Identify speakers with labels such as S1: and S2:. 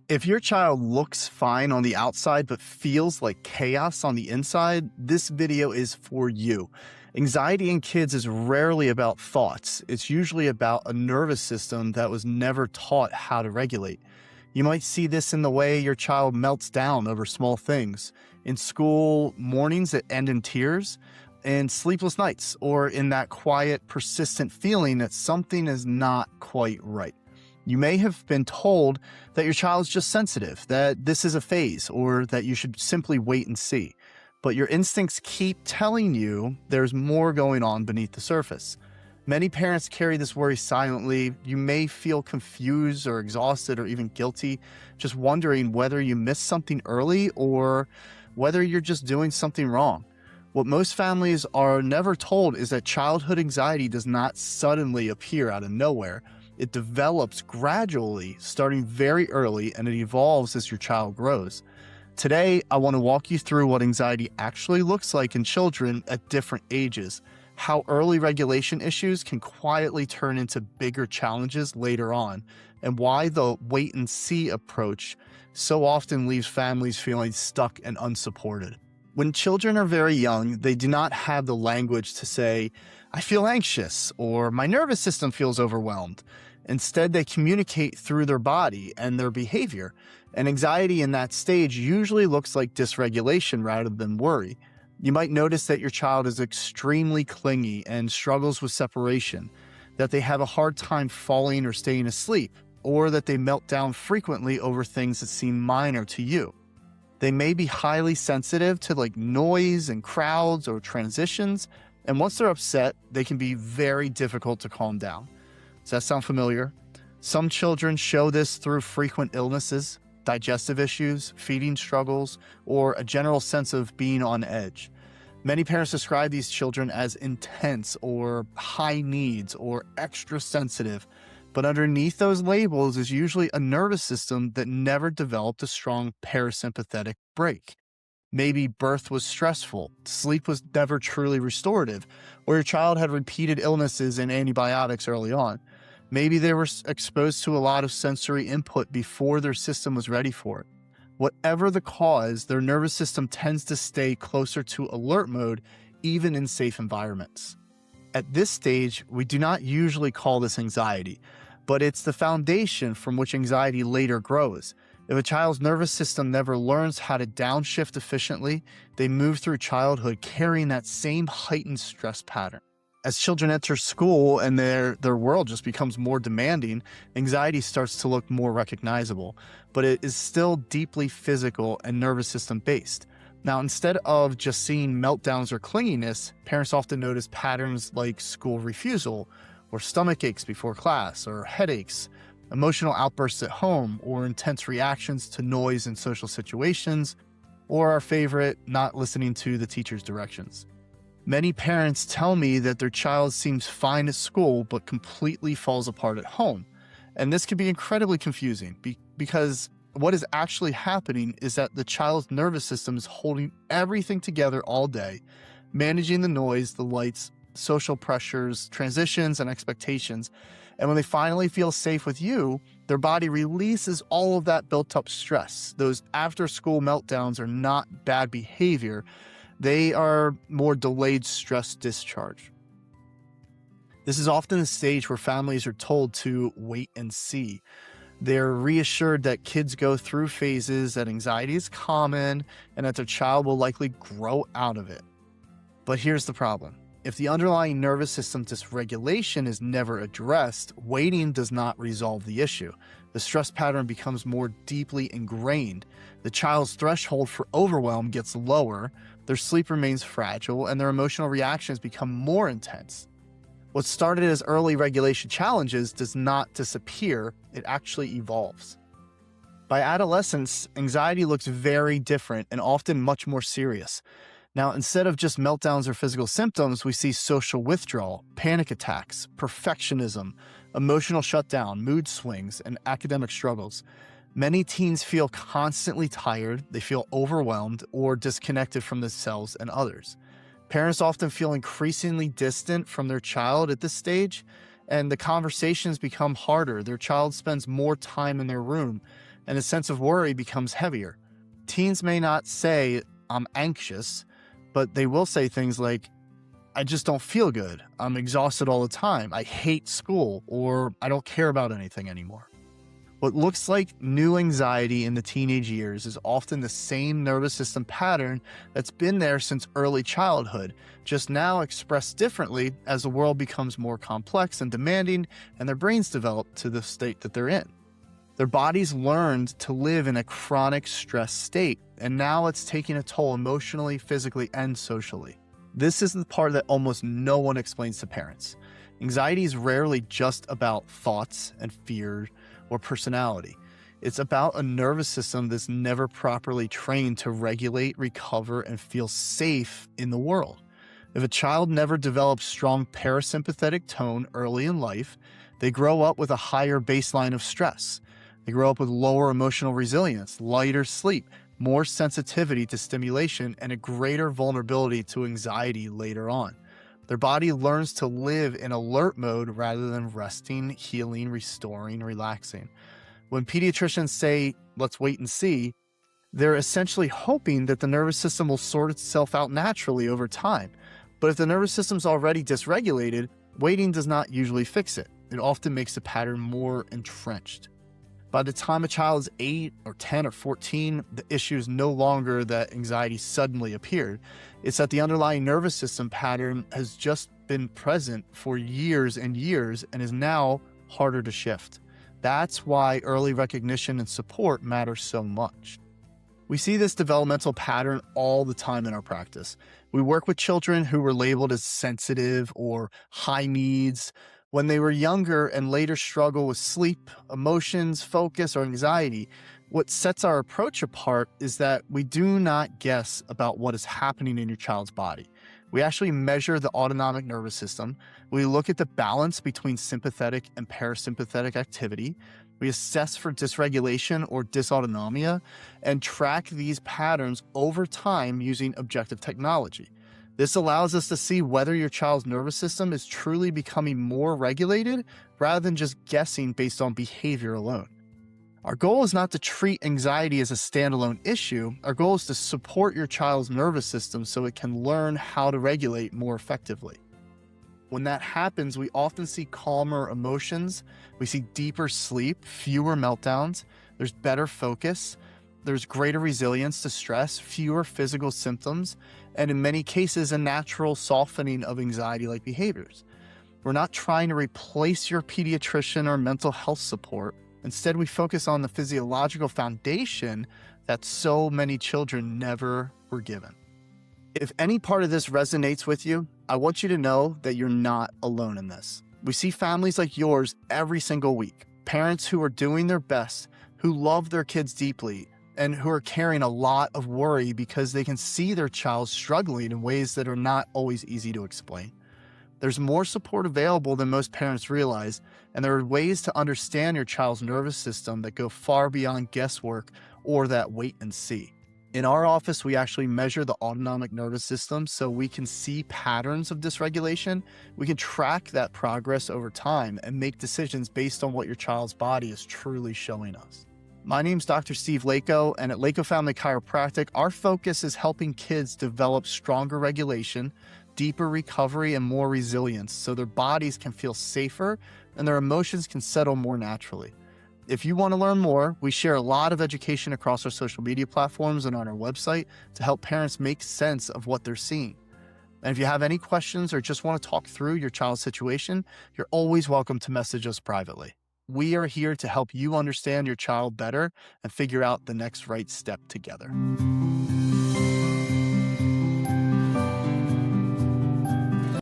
S1: If your child looks fine on the outside but feels like chaos on the inside, this video is for you. Anxiety in kids is rarely about thoughts. It's usually about a nervous system that was never taught how to regulate. You might see this in the way your child melts down over small things, in school, mornings that end in tears, and sleepless nights, or in that quiet, persistent feeling that something is not quite right. You may have been told that your child's just sensitive, that this is a phase, or that you should simply wait and see. But your instincts keep telling you there's more going on beneath the surface. Many parents carry this worry silently. You may feel confused or exhausted or even guilty, just wondering whether you missed something early or whether you're just doing something wrong. What most families are never told is that childhood anxiety does not suddenly appear out of nowhere. It develops gradually, starting very early, and it evolves as your child grows. Today, I want to walk you through what anxiety actually looks like in children at different ages, how early regulation issues can quietly turn into bigger challenges later on, and why the wait-and-see approach so often leaves families feeling stuck and unsupported. When children are very young, they do not have the language to say, "I feel anxious," or "my nervous system feels overwhelmed." Instead, they communicate through their body and their behavior, and anxiety in that stage usually looks like dysregulation rather than worry. You might notice that your child is extremely clingy and struggles with separation, that they have a hard time falling or staying asleep, or that they melt down frequently over things that seem minor to you. They may be highly sensitive to noise and crowds or transitions, and once they're upset, they can be very difficult to calm down. Does that sound familiar? Some children show this through frequent illnesses, digestive issues, feeding struggles, or a general sense of being on edge. Many parents describe these children as intense or high needs or extra sensitive, but underneath those labels is usually a nervous system that never developed a strong parasympathetic brake. Maybe birth was stressful, sleep was never truly restorative, or your child had repeated illnesses and antibiotics early on. Maybe they were exposed to a lot of sensory input before their system was ready for it. Whatever the cause, their nervous system tends to stay closer to alert mode, even in safe environments. At this stage, we do not usually call this anxiety, but it's the foundation from which anxiety later grows. If a child's nervous system never learns how to downshift efficiently, they move through childhood carrying that same heightened stress pattern. As children enter school and their world just becomes more demanding, anxiety starts to look more recognizable, but it is still deeply physical and nervous system based. Now, instead of just seeing meltdowns or clinginess, parents often notice patterns like school refusal, or stomach aches before class, or headaches, emotional outbursts at home, or intense reactions to noise in social situations, or our favorite, not listening to the teacher's directions. Many parents tell me that their child seems fine at school but completely falls apart at home. And this can be incredibly confusing because what is actually happening is that the child's nervous system is holding everything together all day, managing the noise, the lights, social pressures, transitions, and expectations. And when they finally feel safe with you, their body releases all of that built-up stress. Those after-school meltdowns are not bad behavior. They are more delayed stress discharge. This is often the stage where families are told to wait and see. They're reassured that kids go through phases, that anxiety is common, and that their child will likely grow out of it. But here's the problem. If the underlying nervous system dysregulation is never addressed, waiting does not resolve the issue. The stress pattern becomes more deeply ingrained. The child's threshold for overwhelm gets lower, their sleep remains fragile, and their emotional reactions become more intense. What started as early regulation challenges does not disappear, it actually evolves. By adolescence, anxiety looks very different and often much more serious. Now, instead of just meltdowns or physical symptoms, we see social withdrawal, panic attacks, perfectionism, emotional shutdown, mood swings, and academic struggles. Many teens feel constantly tired, they feel overwhelmed, or disconnected from themselves and others. Parents often feel increasingly distant from their child at this stage, and the conversations become harder. Their child spends more time in their room, and the sense of worry becomes heavier. Teens may not say, "I'm anxious," but they will say things like, "I just don't feel good. I'm exhausted all the time. I hate school," or "I don't care about anything anymore." What looks like new anxiety in the teenage years is often the same nervous system pattern that's been there since early childhood, just now expressed differently as the world becomes more complex and demanding and their brains develop to the state that they're in. Their bodies learned to live in a chronic stress state, and now it's taking a toll emotionally, physically, and socially. This is the part that almost no one explains to parents. Anxiety is rarely just about thoughts and fear or personality. It's about a nervous system that's never properly trained to regulate, recover, and feel safe in the world. If a child never develops strong parasympathetic tone early in life, they grow up with a higher baseline of stress. They grow up with lower emotional resilience, lighter sleep, more sensitivity to stimulation, and a greater vulnerability to anxiety later on. Their body learns to live in alert mode rather than resting, healing, restoring, relaxing. When pediatricians say, "Let's wait and see," they're essentially hoping that the nervous system will sort itself out naturally over time. But if the nervous system's already dysregulated, waiting does not usually fix it. It often makes the pattern more entrenched. By the time a child is 8 or 10 or 14, the issue is no longer that anxiety suddenly appeared. It's that the underlying nervous system pattern has just been present for years and years and is now harder to shift. That's why early recognition and support matter so much. We see this developmental pattern all the time in our practice. We work with children who were labeled as sensitive or high needs when they were younger and later struggle with sleep, emotions, focus, or anxiety. What sets our approach apart is that we do not guess about what is happening in your child's body. We actually measure the autonomic nervous system. We look at the balance between sympathetic and parasympathetic activity. We assess for dysregulation or dysautonomia and track these patterns over time using objective technology. This allows us to see whether your child's nervous system is truly becoming more regulated rather than just guessing based on behavior alone. Our goal is not to treat anxiety as a standalone issue. Our goal is to support your child's nervous system so it can learn how to regulate more effectively. When that happens, we often see calmer emotions, we see deeper sleep, fewer meltdowns, there's better focus, there's greater resilience to stress, fewer physical symptoms, and in many cases, a natural softening of anxiety-like behaviors. We're not trying to replace your pediatrician or mental health support. Instead, we focus on the physiological foundation that so many children never were given. If any part of this resonates with you, I want you to know that you're not alone in this. We see families like yours every single week, parents who are doing their best, who love their kids deeply, and who are carrying a lot of worry because they can see their child struggling in ways that are not always easy to explain. There's more support available than most parents realize, and there are ways to understand your child's nervous system that go far beyond guesswork or that wait and see. In our office, we actually measure the autonomic nervous system so we can see patterns of dysregulation. We can track that progress over time and make decisions based on what your child's body is truly showing us. My name's Dr. Steve Lako, and at Lako Family Chiropractic, our focus is helping kids develop stronger regulation, deeper recovery, and more resilience so their bodies can feel safer and their emotions can settle more naturally. If you want to learn more, we share a lot of education across our social media platforms and on our website to help parents make sense of what they're seeing. And if you have any questions or just want to talk through your child's situation, you're always welcome to message us privately. We are here to help you understand your child better and figure out the next right step together.